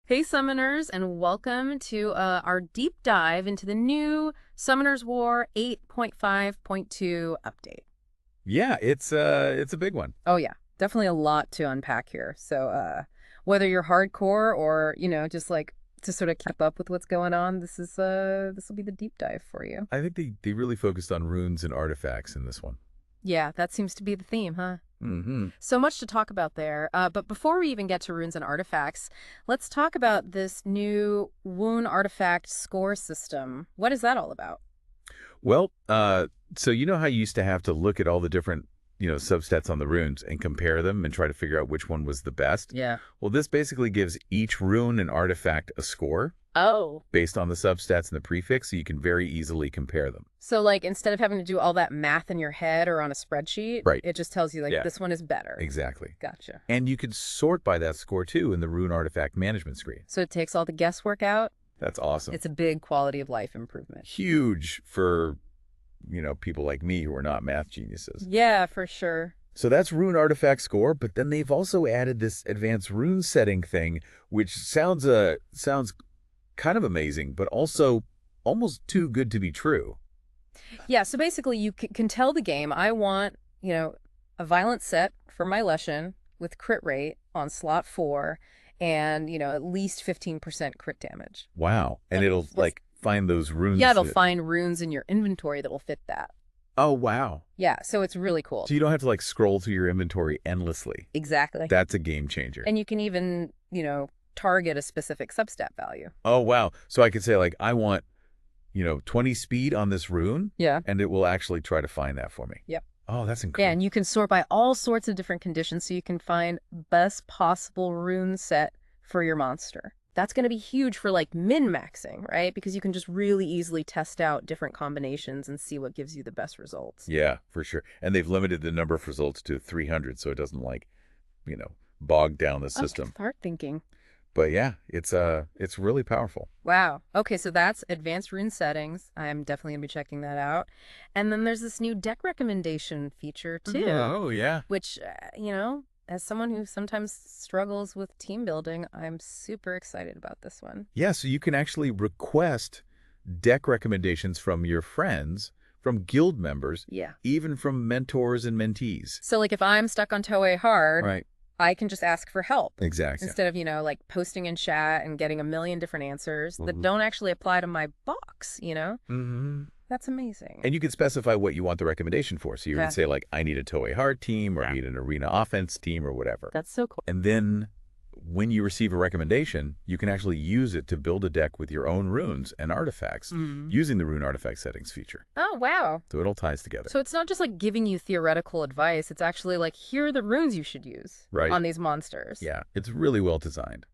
Hey Summoners, and welcome to our deep dive into the new Summoners War 8.5.2 update. Yeah, it's a big one. Oh yeah, definitely a lot to unpack here. So whether you're hardcore or, just like to sort of keep up with what's going on, this will be the deep dive for you. I think they really focused on runes and artifacts in this one. Yeah, that seems to be the theme, huh? Mm-hmm. So much to talk about there. But before we even get to runes and artifacts, let's talk about this new wound artifact score system. What is that all about? Well, so you know how you used to have to look at all the different, substats on the runes and compare them and try to figure out which one was the best? Yeah. Well, this basically gives each rune and artifact a score Oh. based on the substats and the prefix, so you can very easily compare them. So like instead of having to do all that math in your head or on a spreadsheet, Right. it just tells you like Yeah. this one is better. Exactly. Gotcha. And you can sort by that score too in the rune artifact management screen. So it takes all the guesswork out. That's awesome. It's a big quality of life improvement. Huge for, people like me who are not math geniuses. Yeah, for sure. So that's rune artifact score, but then they've also added this advanced rune setting thing, which sounds kind of amazing, but also almost too good to be true. Yeah, so basically you can tell the game, I want, a violent set for my Leshen with crit rate on slot 4 and, at least 15% crit damage. Wow. And it'll like find those runes. Yeah, it'll find runes in your inventory that will fit that. Oh, wow. Yeah, so it's really cool. So you don't have to like scroll through your inventory endlessly. Exactly. That's a game changer. And you can even, target a specific substat value. Oh, wow. So I could say like, I want, 20 speed on this rune. Yeah. And it will actually try to find that for me. Yep. Oh, that's incredible. Yeah, and you can sort by all sorts of different conditions so you can find best possible rune set for your monster. That's going to be huge for like min-maxing, right? Because you can just really easily test out different combinations and see what gives you the best results. Yeah, for sure. And they've limited the number of results to 300 so it doesn't like, bog down the system. Start thinking. But yeah, it's really powerful. Wow. Okay, so that's advanced rune settings. I'm definitely going to be checking that out. And then there's this new deck recommendation feature too. Oh, yeah. Which, as someone who sometimes struggles with team building, I'm super excited about this one. Yeah, so you can actually request deck recommendations from your friends, from guild members, Yeah. even from mentors and mentees. So like if I'm stuck on Toei Hard, Right. I can just ask for help. Exactly. Instead of, like posting in chat and getting a million different answers that don't actually apply to my box, Mm-hmm. That's amazing. And you can specify what you want the recommendation for. So you Yeah. can say like, I need a Toei Hard team, or I need an arena offense team, or whatever. That's so cool. And then when you receive a recommendation, you can actually use it to build a deck with your own runes and artifacts using the rune artifact settings feature. Oh, wow. So it all ties together. So it's not just like giving you theoretical advice. It's actually like, here are the runes you should use Right. on these monsters. Yeah, it's really well designed.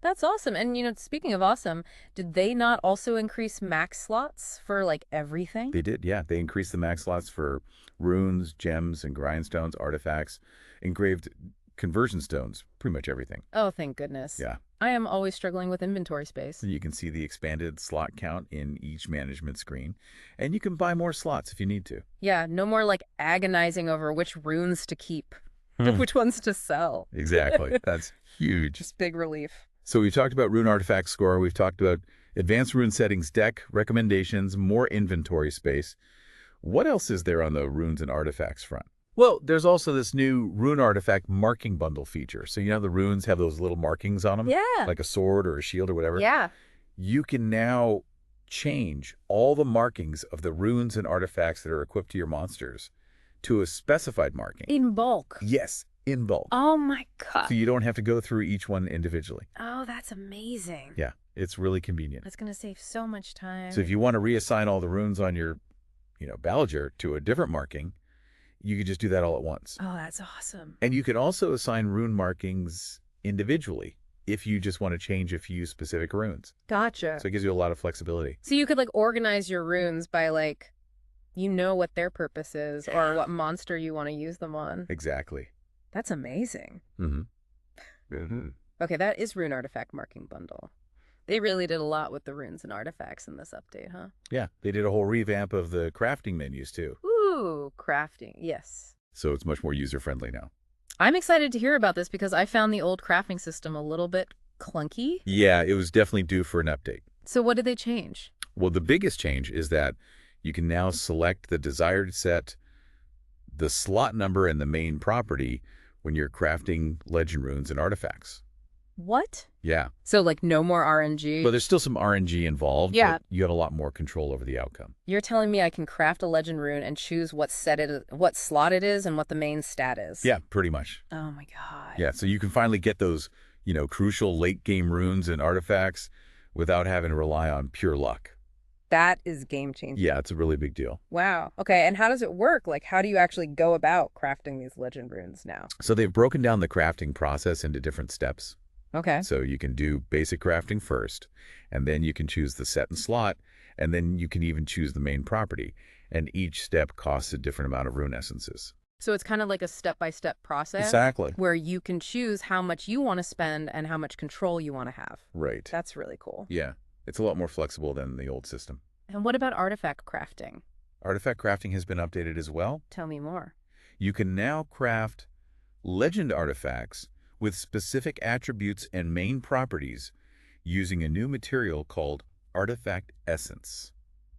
That's awesome. And, speaking of awesome, did they not also increase max slots for like everything? They did, yeah. They increased the max slots for runes, gems, and grindstones, artifacts, engraved conversion stones, pretty much everything. Oh, thank goodness. Yeah. I am always struggling with inventory space. You can see the expanded slot count in each management screen, and you can buy more slots if you need to. Yeah, no more like agonizing over which runes to keep, which ones to sell. Exactly. That's huge. Just big relief. So we've talked about rune artifact score. We've talked about advanced rune settings, deck recommendations, more inventory space. What else is there on the runes and artifacts front? Well, there's also this new rune artifact marking bundle feature. So the runes have those little markings on them? Yeah. Like a sword or a shield or whatever? Yeah. You can now change all the markings of the runes and artifacts that are equipped to your monsters to a specified marking. In bulk. Yes, in bulk. Oh my God. So you don't have to go through each one individually. Oh, that's amazing. Yeah, it's really convenient. That's going to save so much time. So if you want to reassign all the runes on your, Ballinger to a different marking, you could just do that all at once. Oh, that's awesome. And you can also assign rune markings individually if you just want to change a few specific runes. Gotcha. So it gives you a lot of flexibility. So you could like organize your runes by like, what their purpose is or what monster you want to use them on. Exactly. That's amazing. Mm-hmm. Okay, that is rune artifact marking bundle. They really did a lot with the runes and artifacts in this update, huh? Yeah, they did a whole revamp of the crafting menus too. Ooh, crafting. Yes. So it's much more user-friendly now. I'm excited to hear about this because I found the old crafting system a little bit clunky? Yeah, it was definitely due for an update. So what did they change? Well, the biggest change is that you can now select the desired set, the slot number, and the main property when you're crafting legend runes and artifacts. What? Yeah. So like no more RNG? But there's still some RNG involved, Yeah. but you have a lot more control over the outcome. You're telling me I can craft a legend rune and choose what what slot it is and what the main stat is? Yeah, pretty much. Oh my god. Yeah, so you can finally get those, crucial late-game runes and artifacts without having to rely on pure luck. That is game-changing. Yeah, it's a really big deal. Wow. Okay, and how does it work? Like, how do you actually go about crafting these legend runes now? So they've broken down the crafting process into different steps. Okay. So you can do basic crafting first, and then you can choose the set and slot, and then you can even choose the main property. And each step costs a different amount of rune essences. So it's kind of like a step-by-step process? Exactly. Where you can choose how much you want to spend and how much control you want to have. Right. That's really cool. Yeah, it's a lot more flexible than the old system. And what about artifact crafting? Artifact crafting has been updated as well. Tell me more. You can now craft legend artifacts with specific attributes and main properties using a new material called artifact essence.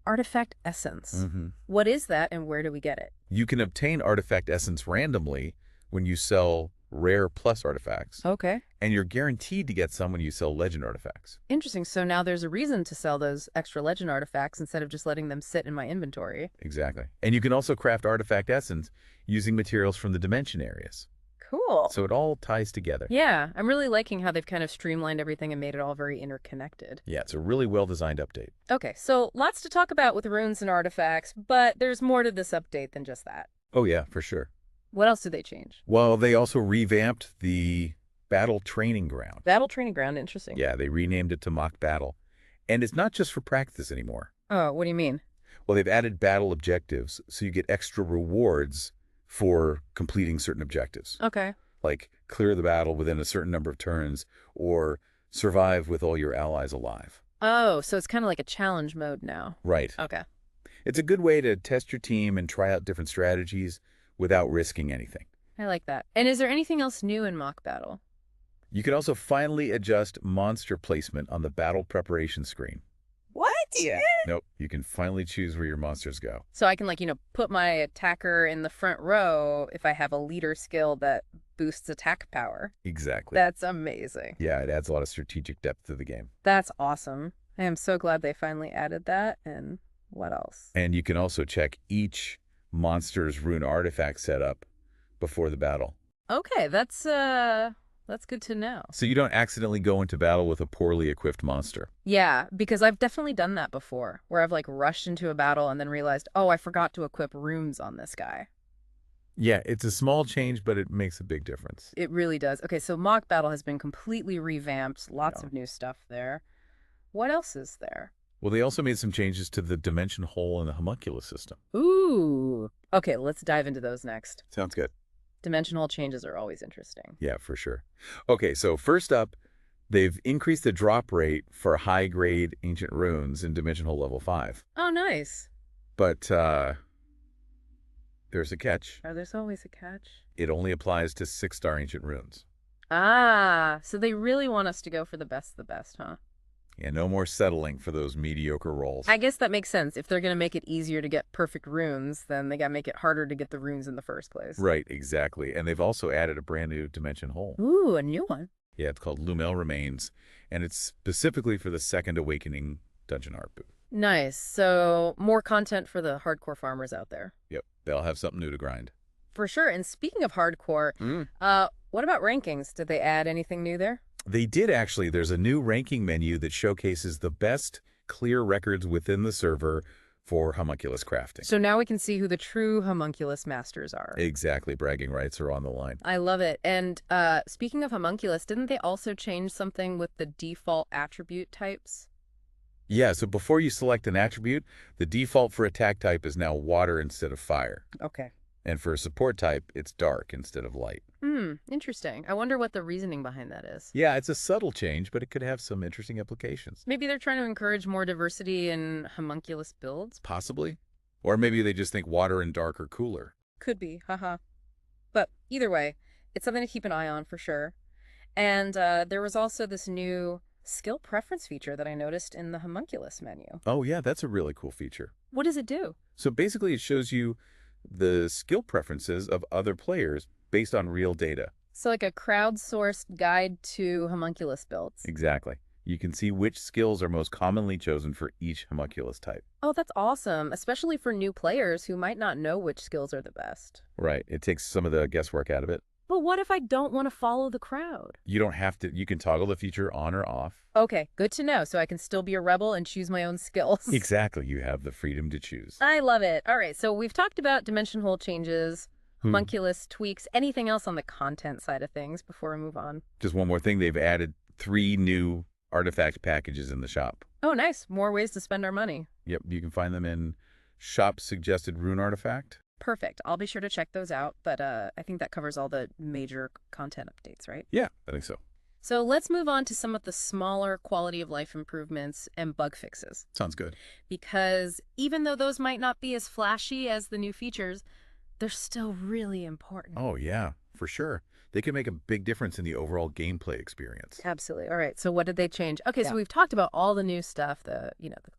Artifact essence. Mm-hmm. What is that and where do we get it? You can obtain artifact essence randomly when you sell rare plus artifacts, Okay. and you're guaranteed to get some when you sell legend artifacts. Interesting. So now there's a reason to sell those extra legend artifacts instead of just letting them sit in my inventory. Exactly. And you can also craft artifact essence using materials from the dimension areas. Cool. So it all ties together. Yeah, I'm really liking how they've kind of streamlined everything and made it all very interconnected. Yeah, it's a really well-designed update. Okay, so lots to talk about with runes and artifacts, but there's more to this update than just that. Oh yeah, for sure. What else did they change? Well, they also revamped the battle training ground. Battle training ground, interesting. Yeah, they renamed it to mock battle. And it's not just for practice anymore. Oh, what do you mean? Well, they've added battle objectives, so you get extra rewards for completing certain objectives. Okay. Like clear the battle within a certain number of turns, or survive with all your allies alive. Oh, so it's kind of like a challenge mode now. Right. Okay. It's a good way to test your team and try out different strategies without risking anything. I like that. And is there anything else new in mock battle? You can also finally adjust monster placement on the battle preparation screen. What? Yeah. Nope. You can finally choose where your monsters go. So I can, like, put my attacker in the front row if I have a leader skill that boosts attack power. Exactly. That's amazing. Yeah, it adds a lot of strategic depth to the game. That's awesome. I am so glad they finally added that. And what else? And you can also check each monster's rune artifact setup before the battle. Okay, that's good to know. So you don't accidentally go into battle with a poorly equipped monster. Yeah, because I've definitely done that before, where I've rushed into a battle and then realized, oh, I forgot to equip runes on this guy. Yeah, it's a small change, but it makes a big difference. It really does. Okay, so mock battle has been completely revamped. Lots of new stuff there. What else is there? Well, they also made some changes to the dimension hole and the homunculus system. Ooh. Okay, let's dive into those next. Sounds good. Dimensional changes are always interesting. Yeah, for sure. Okay, so first up, they've increased the drop rate for high-grade ancient runes in Dimension Hole Level 5. Oh, nice. But there's a catch. Oh, there's always a catch. It only applies to 6-star ancient runes. Ah, so they really want us to go for the best of the best, huh? Yeah, no more settling for those mediocre rolls. I guess that makes sense. If they're going to make it easier to get perfect runes, then they got to make it harder to get the runes in the first place. Right, exactly. And they've also added a brand new dimension hole. Ooh, a new one. Yeah, it's called Lumel Remains, and it's specifically for the Second Awakening dungeon art booth. Nice. So more content for the hardcore farmers out there. Yep, they'll have something new to grind. For sure. And speaking of hardcore, what about rankings? Did they add anything new there? They did, actually. There's a new ranking menu that showcases the best clear records within the server for homunculus crafting. So now we can see who the true homunculus masters are. Exactly. Bragging rights are on the line. I love it. And speaking of homunculus, didn't they also change something with the default attribute types? Yeah, so before you select an attribute, the default for attack type is now water instead of fire. Okay. And for a support type, it's dark instead of light. Interesting. I wonder what the reasoning behind that is. Yeah, it's a subtle change, but it could have some interesting implications. Maybe they're trying to encourage more diversity in homunculus builds? Possibly. Or maybe they just think water and dark are cooler. Could be, haha. But either way, it's something to keep an eye on for sure. And there was also this new skill preference feature that I noticed in the homunculus menu. Oh, yeah, that's a really cool feature. What does it do? So basically, it shows you the skill preferences of other players based on real data. So like a crowdsourced guide to homunculus builds. Exactly. You can see which skills are most commonly chosen for each homunculus type. Oh, that's awesome, especially for new players who might not know which skills are the best. Right. It takes some of the guesswork out of it. But what if I don't want to follow the crowd? You don't have to. You can toggle the feature on or off. Okay, good to know, so I can still be a rebel and choose my own skills. Exactly. You have the freedom to choose. I love it. All right, so we've talked about dimension hole changes, homunculus tweaks, anything else on the content side of things before we move on? Just one more thing. They've added 3 new artifact packages in the shop. Oh, nice. More ways to spend our money. Yep. You can find them in shop suggested rune artifact. Perfect. I'll be sure to check those out, but I think that covers all the major content updates, right? Yeah, I think so. So let's move on to some of the smaller quality of life improvements and bug fixes. Sounds good. Because even though those might not be as flashy as the new features, they're still really important. Oh, yeah, for sure. They can make a big difference in the overall gameplay experience. Absolutely. All right. So what did they change? Okay, so we've talked about all the new stuff, the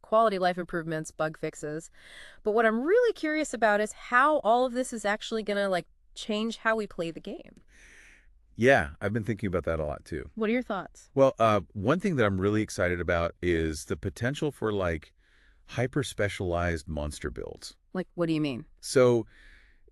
quality of life improvements, bug fixes. But what I'm really curious about is how all of this is actually going to change how we play the game. Yeah, I've been thinking about that a lot too. What are your thoughts? Well, one thing that I'm really excited about is the potential for hyper-specialized monster builds. Like, what do you mean? So,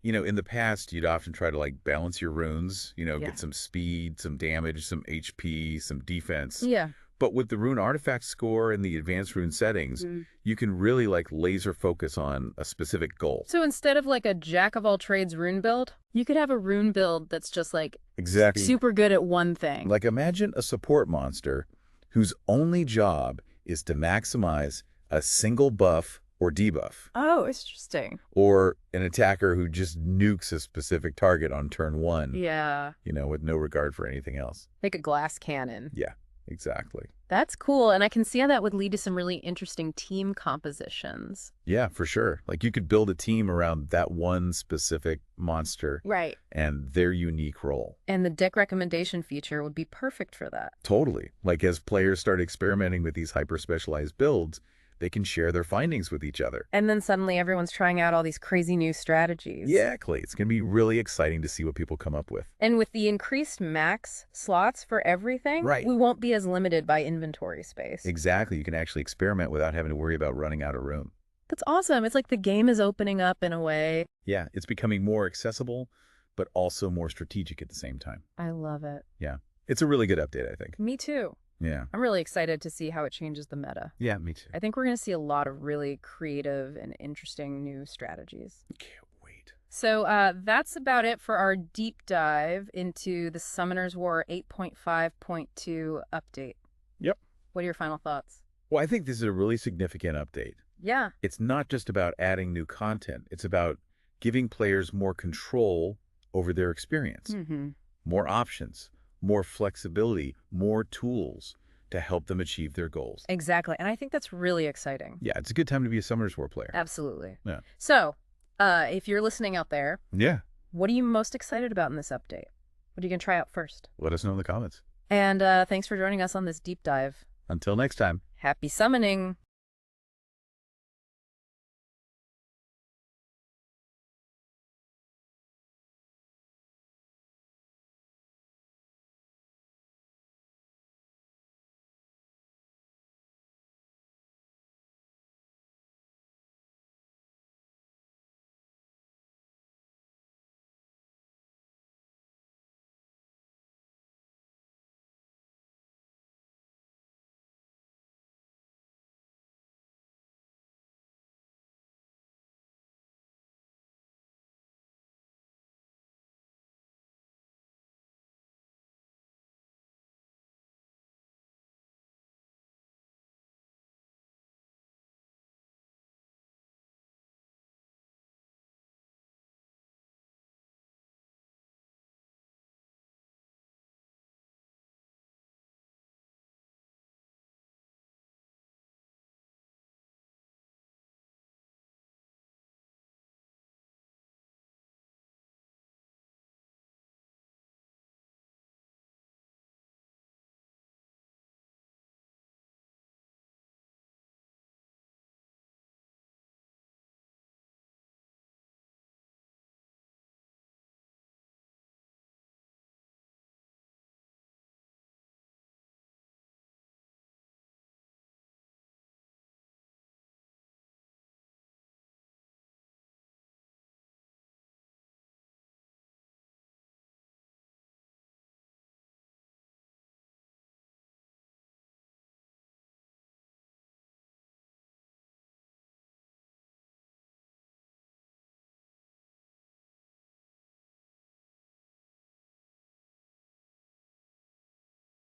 in the past, you'd often try to balance your runes, Yeah. get some speed, some damage, some HP, some defense. Yeah. But with the rune artifact score and the advanced rune settings, you can really laser focus on a specific goal. So instead of a jack of all trades rune build, you could have a rune build that's just Exactly. super good at one thing. Imagine a support monster whose only job is to maximize a single buff or debuff. Oh, interesting. Or an attacker who just nukes a specific target on turn 1. Yeah. With no regard for anything else. Like a glass cannon. Yeah, exactly. That's cool, and I can see how that would lead to some really interesting team compositions. Yeah, for sure. You could build a team around that one specific monster. Right. And their unique role. And the deck recommendation feature would be perfect for that. Totally. As players start experimenting with these hyper-specialized builds, they can share their findings with each other. And then suddenly everyone's trying out all these crazy new strategies. Exactly. It's going to be really exciting to see what people come up with. And with the increased max slots for everything, Right. we won't be as limited by inventory space. Exactly. You can actually experiment without having to worry about running out of room. That's awesome. It's like the game is opening up in a way. Yeah, it's becoming more accessible, but also more strategic at the same time. I love it. Yeah. It's a really good update, I think. Me too. Yeah. I'm really excited to see how it changes the meta. Yeah, me too. I think we're going to see a lot of really creative and interesting new strategies. Can't wait. So that's about it for our deep dive into the Summoner's War 8.5.2 update. Yep. What are your final thoughts? Well, I think this is a really significant update. Yeah. It's not just about adding new content. It's about giving players more control over their experience, more options, more flexibility, more tools to help them achieve their goals. Exactly. And I think that's really exciting. Yeah, it's a good time to be a Summoner's War player. Absolutely. Yeah. So if you're listening out there, Yeah. what are you most excited about in this update? What are you going to try out first? Let us know in the comments. And thanks for joining us on this deep dive. Until next time. Happy summoning!